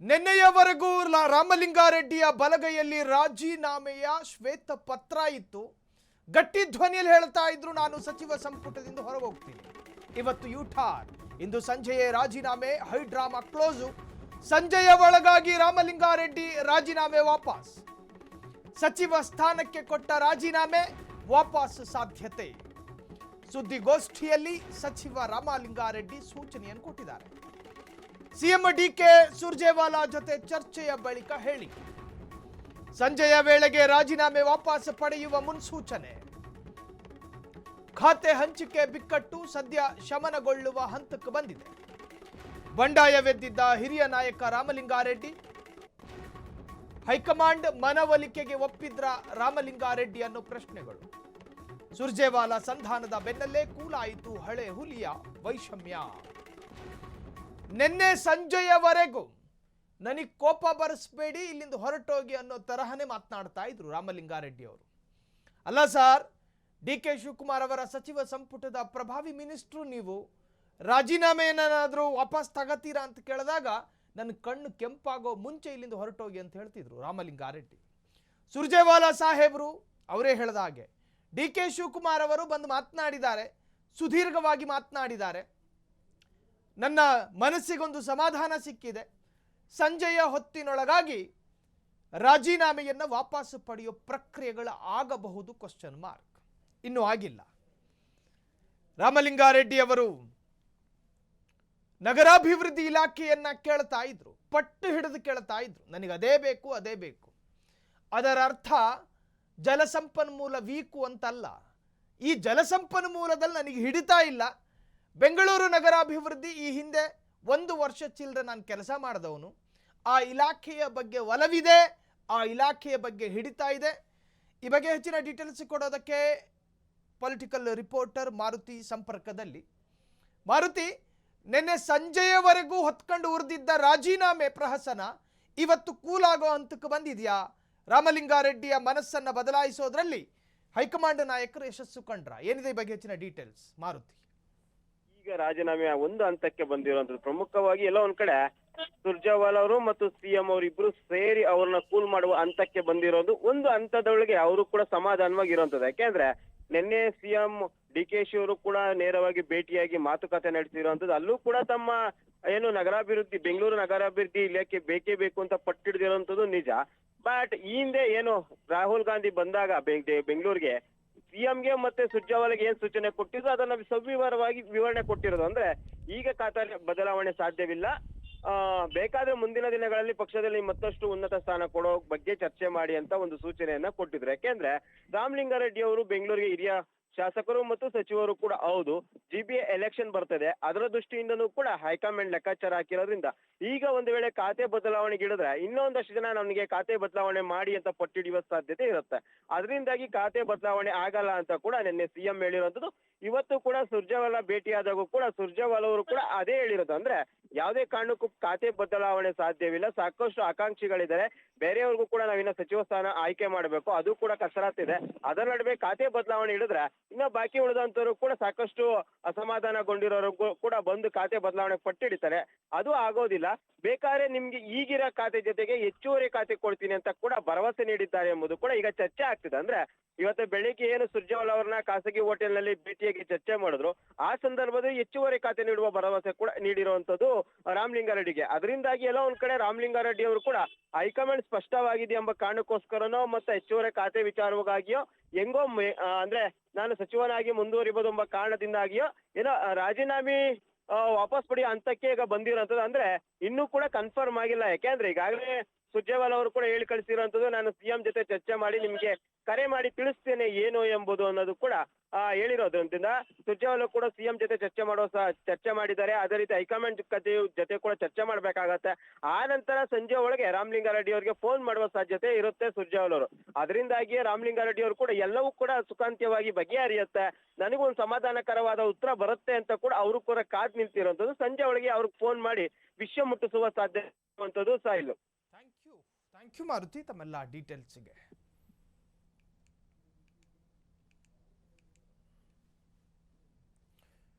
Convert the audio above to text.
ನಿನ್ನೆಯವರೆಗೂ ರಾಮಲಿಂಗಾರೆಡ್ಡಿಯ ಬಲಗೈಯಲ್ಲಿ ರಾಜೀನಾಮೆಯ ಶ್ವೇತ ಪತ್ರ ಇತ್ತು. ಗಟ್ಟಿ ಧ್ವನಿಯಲ್ಲಿ ಹೇಳ್ತಾ ಇದ್ರು, ನಾನು ಸಚಿವ ಸಂಪುಟದಿಂದ ಹೊರಗೋಗ್ತೀನಿ. ಇವತ್ತು ಯೂಟರ್ನ್. ಇಂದು ಸಂಜೆಯೇ ರಾಜೀನಾಮೆ. High drama close. ಸಂಜೆಯ ಒಳಗಾಗಿ ರಾಮಲಿಂಗಾರೆಡ್ಡಿ ರಾಜೀನಾಮೆ ವಾಪಸ್. ಸಚಿವ ಸ್ಥಾನಕ್ಕೆ ಕೊಟ್ಟ ರಾಜೀನಾಮೆ ವಾಪಸ್ ಸಾಧ್ಯತೆ. ಸುದ್ದಿಗೋಷ್ಠಿಯಲ್ಲಿ ಸಚಿವ ರಾಮಲಿಂಗಾರೆಡ್ಡಿ ಸೂಚನೆಯನ್ನು ಕೊಟ್ಟಿದ್ದಾರೆ. ಸಿಎಂ ಡಿಕೆ ಸುರ್ಜೇವಾಲಾ ಜೊತೆ ಚರ್ಚೆಯ ಬಳಿಕ ಹೇಳಿ, ಸಂಜೆಯ ವೇಳೆಗೆ ರಾಜೀನಾಮೆ ವಾಪಸ್ ಪಡೆಯುವ ಮುನ್ಸೂಚನೆ. ಖಾತೆ ಹಂಚಿಕೆ ಬಿಕ್ಕಟ್ಟು ಸದ್ಯ ಶಮನಗೊಳ್ಳುವ ಹಂತಕ್ಕೆ ಬಂದಿದೆ. ಬಂಡಾಯವೆದ್ದಿದ್ದ ಹಿರಿಯ ನಾಯಕ ರಾಮಲಿಂಗಾರೆಡ್ಡಿ ಹೈಕಮಾಂಡ್ ಮನವೊಲಿಕೆಗೆ ಒಪ್ಪಿದ್ರ ರಾಮಲಿಂಗಾರೆಡ್ಡಿ ಅನ್ನೋ ಪ್ರಶ್ನೆಗಳು. ಸುರ್ಜೇವಾಲಾ ಸಂಧಾನದ ಬೆನ್ನಲ್ಲೇ ಕೂಲಾಯಿತು ಹಳೆ ಹುಲಿಯ ವೈಷಮ್ಯ. ನಿನ್ನೆ ಸಂಜೆಯವರೆಗೂ ನನಗೆ ಕೋಪ ಬರೆಸಬೇಡಿ, ಇಲ್ಲಿಂದ ಹೊರಟೋಗಿ ಅನ್ನೋ ತರಹನೇ ಮಾತನಾಡ್ತಾ ಇದ್ರು ರಾಮಲಿಂಗಾರೆಡ್ಡಿ ಅವರು. ಅಲ್ಲ ಸರ್, ಡಿ ಕೆ ಶಿವಕುಮಾರ್ ಅವರ ಸಚಿವ ಸಂಪುಟದ ಪ್ರಭಾವಿ ಮಿನಿಸ್ಟ್ರು ನೀವು, ರಾಜೀನಾಮೆ ಏನಾದರೂ ವಾಪಸ್ ತಗತೀರಾ ಅಂತ ಕೇಳಿದಾಗ ನನ್ನ ಕಣ್ಣು ಕೆಂಪಾಗೋ ಮುಂಚೆ ಇಲ್ಲಿಂದ ಹೊರಟೋಗಿ ಅಂತ ಹೇಳ್ತಿದ್ರು ರಾಮಲಿಂಗಾರೆಡ್ಡಿ. ಸುರ್ಜೇವಾಲಾ ಸಾಹೇಬರು ಅವರೇ ಹೇಳಿದ ಹಾಗೆ ಡಿ ಕೆ ಶಿವಕುಮಾರ್ ಅವರು ಬಂದು ಮಾತನಾಡಿದ್ದಾರೆ, ಸುದೀರ್ಘವಾಗಿ ಮಾತನಾಡಿದ್ದಾರೆ. ನನ್ನ ಮನಸ್ಸಿಗೊಂದು ಸಮಾಧಾನ ಸಿಕ್ಕಿದೆ. ಸಂಜೆಯ ಹೊತ್ತಿನೊಳಗಾಗಿ ರಾಜೀನಾಮೆಯನ್ನು ವಾಪಸ್ ಪಡೆಯೋ ಪ್ರಕ್ರಿಯೆಗಳು ಆಗಬಹುದು ಕ್ವಶನ್ ಮಾರ್ಕ್. ಇನ್ನೂ ಆಗಿಲ್ಲ. ರಾಮಲಿಂಗಾರೆಡ್ಡಿ ಅವರು ನಗರಾಭಿವೃದ್ಧಿ ಇಲಾಖೆಯನ್ನ ಕೇಳ್ತಾ ಇದ್ರು, ಪಟ್ಟು ಹಿಡಿದು ಕೇಳ್ತಾ ಇದ್ರು, ನನಗೆ ಅದೇ ಬೇಕು ಅದೇ ಬೇಕು. ಅದರ ಅರ್ಥ ಜಲಸಂಪನ್ಮೂಲ ವೀಕು ಅಂತಲ್ಲ. ಈ ಜಲಸಂಪನ್ಮೂಲದಲ್ಲಿ ನನಗೆ ಹಿಡಿತಾ ಇಲ್ಲ. ಬೆಂಗಳೂರು ನಗರಾಭಿವೃದ್ಧಿ ಈ ಹಿಂದೆ 1 ವರ್ಷ ಚಿಲ್ಲರೆ ನಾನು ಕೆಲಸ ಮಾಡಿದವನು. ಆ ಇಲಾಖೆಯ ಬಗ್ಗೆ ಒಲವಿದೆ, ಆ ಇಲಾಖೆಯ ಬಗ್ಗೆ ಹಿಡಿತಾ ಇದೆ. ಈ ಬಗ್ಗೆ ಹೆಚ್ಚಿನ ಡೀಟೇಲ್ಸ್ ಕೊಡೋದಕ್ಕೆ ಪೊಲಿಟಿಕಲ್ ರಿಪೋರ್ಟರ್ ಮಾರುತಿ ಸಂಪರ್ಕದಲ್ಲಿ. ಮಾರುತಿ, ನಿನ್ನೆ ಸಂಜೆಯವರೆಗೂ ಹೊತ್ಕೊಂಡು ಉರಿದಿದ್ದ ರಾಜೀನಾಮೆ ಪ್ರಹಸನ ಇವತ್ತು ಕೂಲಾಗೋ ಹಂತಕ್ಕೆ ಬಂದಿದೆಯಾ? ರಾಮಲಿಂಗಾರೆಡ್ಡಿಯ ಮನಸ್ಸನ್ನು ಬದಲಾಯಿಸೋದ್ರಲ್ಲಿ ಹೈಕಮಾಂಡ್ ನಾಯಕರು ಯಶಸ್ಸು ಕಂಡ್ರ? ಏನಿದೆ ಈ ಬಗ್ಗೆ ಹೆಚ್ಚಿನ ಡೀಟೇಲ್ಸ್ ಮಾರುತಿ? ಈಗ ರಾಜೀನಾಮೆ ಒಂದು ಹಂತಕ್ಕೆ ಬಂದಿರುವಂತದ್ದು ಪ್ರಮುಖವಾಗಿ ಎಲ್ಲ ಒಂದ್ ಕಡೆ ಸುರ್ಜೇವಾಲಾ ಅವರು ಮತ್ತು ಸಿಎಂ ಅವರಿಬ್ರು ಸೇರಿ ಅವ್ರನ್ನ ಕೂಲ್ ಮಾಡುವ ಹಂತಕ್ಕೆ ಬಂದಿರೋದು. ಒಂದು ಹಂತದೊಳಗೆ ಅವರು ಕೂಡ ಸಮಾಧಾನವಾಗಿ ಇರುವಂತದ್ದು. ಯಾಕೆಂದ್ರೆ ನಿನ್ನೆ ಸಿಎಂ ಡಿ ಕೆ ಶಿ ಅವರು ಕೂಡ ನೇರವಾಗಿ ಭೇಟಿಯಾಗಿ ಮಾತುಕತೆ ನಡೆಸಿರುವಂತದ್ದು. ಅಲ್ಲೂ ಕೂಡ ತಮ್ಮ ಏನು ನಗರಾಭಿವೃದ್ಧಿ, ಬೆಂಗಳೂರು ನಗರಾಭಿವೃದ್ಧಿ ಇಲಾಖೆ ಬೇಕೇ ಬೇಕು ಅಂತ ಪಟ್ಟಿಡಿದಿರುವಂತದ್ದು ನಿಜ. ಬಟ್ ಈ ಹಿಂದೆ ಏನು ರಾಹುಲ್ ಗಾಂಧಿ ಬಂದಾಗ ಬೆಂಗಳೂರಿಗೆ ಸಿಎಂಗೆ ಮತ್ತೆ ಸುರ್ಜೇವಾಲಾಗೆ ಏನ್ ಸೂಚನೆ ಕೊಟ್ಟಿದ್ರು ಅದನ್ನ ಸವಿವರವಾಗಿ ವಿವರಣೆ ಕೊಟ್ಟಿರೋದು. ಅಂದ್ರೆ ಈಗ ಖಾತೆ ಬದಲಾವಣೆ ಸಾಧ್ಯವಿಲ್ಲ, ಬೇಕಾದ್ರೆ ಮುಂದಿನ ದಿನಗಳಲ್ಲಿ ಪಕ್ಷದಲ್ಲಿ ಮತ್ತಷ್ಟು ಉನ್ನತ ಸ್ಥಾನ ಕೊಡೋ ಬಗ್ಗೆ ಚರ್ಚೆ ಮಾಡಿ ಅಂತ ಒಂದು ಸೂಚನೆಯನ್ನ ಕೊಟ್ಟಿದ್ರು. ಯಾಕೆಂದ್ರೆ ರಾಮಲಿಂಗಾರೆಡ್ಡಿ ಅವರು ಬೆಂಗಳೂರಿಗೆ ಹಿರಿಯ ಶಾಸಕರು ಮತ್ತು ಸಚಿವರು ಕೂಡ ಹೌದು. GBA ಎಲೆಕ್ಷನ್ ಬರ್ತದೆ, ಅದರ ದೃಷ್ಟಿಯಿಂದನೂ ಕೂಡ ಹೈಕಮಾಂಡ್ ಲೆಕ್ಕಾಚಾರ ಹಾಕಿರೋದ್ರಿಂದ ಈಗ ಒಂದು ವೇಳೆ ಖಾತೆ ಬದಲಾವಣೆಗೆ ಇಡಿದ್ರೆ ಇನ್ನೊಂದಷ್ಟು ಜನ ನನಗೆ ಖಾತೆ ಬದಲಾವಣೆ ಮಾಡಿ ಅಂತ ಪಟ್ಟಿಡಿಯುವ ಸಾಧ್ಯತೆ ಇರುತ್ತೆ. ಅದರಿಂದಾಗಿ ಖಾತೆ ಬದಲಾವಣೆ ಆಗಲ್ಲ ಅಂತ ಕೂಡ ನಿನ್ನೆ ಸಿಎಂ ಹೇಳಿರುವಂತದ್ದು. ಇವತ್ತು ಕೂಡ ಸುರ್ಜೇವಾಲಾ ಭೇಟಿಯಾದಾಗೂ ಕೂಡ ಸುರ್ಜೇವಾಲಾ ಅವರು ಕೂಡ ಅದೇ ಹೇಳಿರೋದು. ಅಂದ್ರೆ ಯಾವುದೇ ಕಾರಣಕ್ಕೂ ಖಾತೆ ಬದಲಾವಣೆ ಸಾಧ್ಯವಿಲ್ಲ, ಸಾಕಷ್ಟು ಆಕಾಂಕ್ಷಿಗಳಿದ್ದಾರೆ, ಬೇರೆಯವ್ರಿಗೂ ಕೂಡ ನಾವಿನ್ನ ಸಚಿವ ಸ್ಥಾನ ಆಯ್ಕೆ ಮಾಡಬೇಕು, ಅದು ಕೂಡ ಕಸರತ್ತಿದೆ. ಅದರ ನಡುವೆ ಖಾತೆ ಬದಲಾವಣೆ ಹಿಡಿದ್ರೆ ಇನ್ನ ಬಾಕಿ ಉಳಿದಂತವರು ಕೂಡ ಸಾಕಷ್ಟು ಅಸಮಾಧಾನಗೊಂಡಿರೋರು ಕೂಡ ಬಂದು ಖಾತೆ ಬದಲಾವಣೆ ಪಟ್ಟಿಡಿತಾರೆ. ಅದು ಆಗೋದಿಲ್ಲ. ಬೇಕಾದ್ರೆ ನಿಮ್ಗೆ ಈಗಿರೋ ಖಾತೆ ಜೊತೆಗೆ ಹೆಚ್ಚುವರಿ ಖಾತೆ ಕೊಡ್ತೀನಿ ಅಂತ ಕೂಡ ಭರವಸೆ ನೀಡಿದ್ದಾರೆ ಎಂಬುದು ಕೂಡ ಈಗ ಚರ್ಚೆ ಆಗ್ತಿದೆ. ಅಂದ್ರೆ ಇವತ್ತು ಬೆಳಿಗ್ಗೆ ಏನು ಸುರ್ಜೇವಾಲಾ ಅವ್ರನ್ನ ಖಾಸಗಿ ಹೋಟೆಲ್ ನಲ್ಲಿ ಭೇಟಿಯಾಗಿ ಚರ್ಚೆ ಮಾಡಿದ್ರು, ಆ ಸಂದರ್ಭದಲ್ಲಿ ಹೆಚ್ಚುವರಿ ಖಾತೆ ನೀಡುವ ಭರವಸೆ ಕೂಡ ನೀಡಿರುವಂತದ್ದು ರಾಮಲಿಂಗಾರೆಡ್ಡಿಗೆ. ಅದರಿಂದಾಗಿ ಎಲ್ಲ ಒಂದ್ ಕಡೆ ರಾಮಲಿಂಗಾರೆಡ್ಡಿ ಅವರು ಕೂಡ ಹೈಕಮಾಂಡ್ ಸ್ಪಷ್ಟವಾಗಿದೆ ಎಂಬ ಕಾರಣಕ್ಕೋಸ್ಕರನೋ ಮತ್ತೆ ಹೆಚ್ಚುವರಿ ಖಾತೆ ವಿಚಾರವಾಗಿಯೋ ಹೆಂಗೋ ಅಂದ್ರೆ ನಾನು ಸಚಿವನಾಗಿ ಮುಂದುವರಿಬಹುದು ಎಂಬ ಕಾರಣದಿಂದಾಗಿಯೋ ಏನೋ ರಾಜೀನಾಮೆ ವಾಪಸ್ ಪಡೆಯೋ ಹಂತಕ್ಕೆ ಈಗ ಬಂದಿರೋಂಥದ್ದು. ಅಂದ್ರೆ ಇನ್ನೂ ಕೂಡ ಕನ್ಫರ್ಮ್ ಆಗಿಲ್ಲ. ಯಾಕೆಂದ್ರೆ ಈಗಾಗಲೇ ಸುರ್ಜೇವಾಲಾ ಅವರು ಕೂಡ ಹೇಳಿ ಕಳಿಸಿರುವಂತದ್ದು, ನಾನು ಸಿಎಂ ಜೊತೆ ಚರ್ಚೆ ಮಾಡಿ ನಿಮ್ಗೆ ಕರೆ ಮಾಡಿ ತಿಳಿಸ್ತೇನೆ ಏನು ಎಂಬುದು ಅನ್ನೋದು ಕೂಡ ಹೇಳಿರೋದ್ರಿಂದ ಸುರ್ಜೇವಾಲಾ ಕೂಡ ಸಿಎಂ ಜೊತೆ ಚರ್ಚೆ ಮಾಡಿದ್ದಾರೆ. ಅದೇ ರೀತಿ ಹೈಕಮಾಂಡ್ ಜೊತೆ ಕೂಡ ಚರ್ಚೆ ಮಾಡ್ಬೇಕಾಗತ್ತೆ. ಆ ನಂತರ ಸಂಜೆ ಒಳಗೆ ರಾಮಲಿಂಗಾರೆಡ್ಡಿ ಅವರಿಗೆ ಫೋನ್ ಮಾಡುವ ಸಾಧ್ಯತೆ ಇರುತ್ತೆ ಸುರ್ಜೇವಾಲಾ ಅವರು. ಅದರಿಂದಾಗಿಯೇ ರಾಮಲಿಂಗಾರೆಡ್ಡಿ ಅವರು ಕೂಡ ಎಲ್ಲವೂ ಕೂಡ ಸುಖಾಂತ್ಯವಾಗಿ ಬಗೆಹರಿಯುತ್ತೆ, ನನಗೂ ಒಂದು ಸಮಾಧಾನಕರವಾದ ಉತ್ತರ ಬರುತ್ತೆ ಅಂತ ಕೂಡ ಅವರು ಕೂಡ ಕಾದ್ ನಿಂತಿರುವಂತದ್ದು. ಸಂಜೆ ಒಳಗೆ ಅವ್ರಿಗೆ ಫೋನ್ ಮಾಡಿ ವಿಷಯ ಮುಟ್ಟಿಸುವ ಸಾಧ್ಯತೆ ಇರುವಂತದ್ದು ಸಾಯಿಲು. ಥ್ಯಾಂಕ್ ಯು ಮಾರುತಿ ತಮ್ಮೆಲ್ಲ ಡೀಟೇಲ್ಸ್ಗೆ.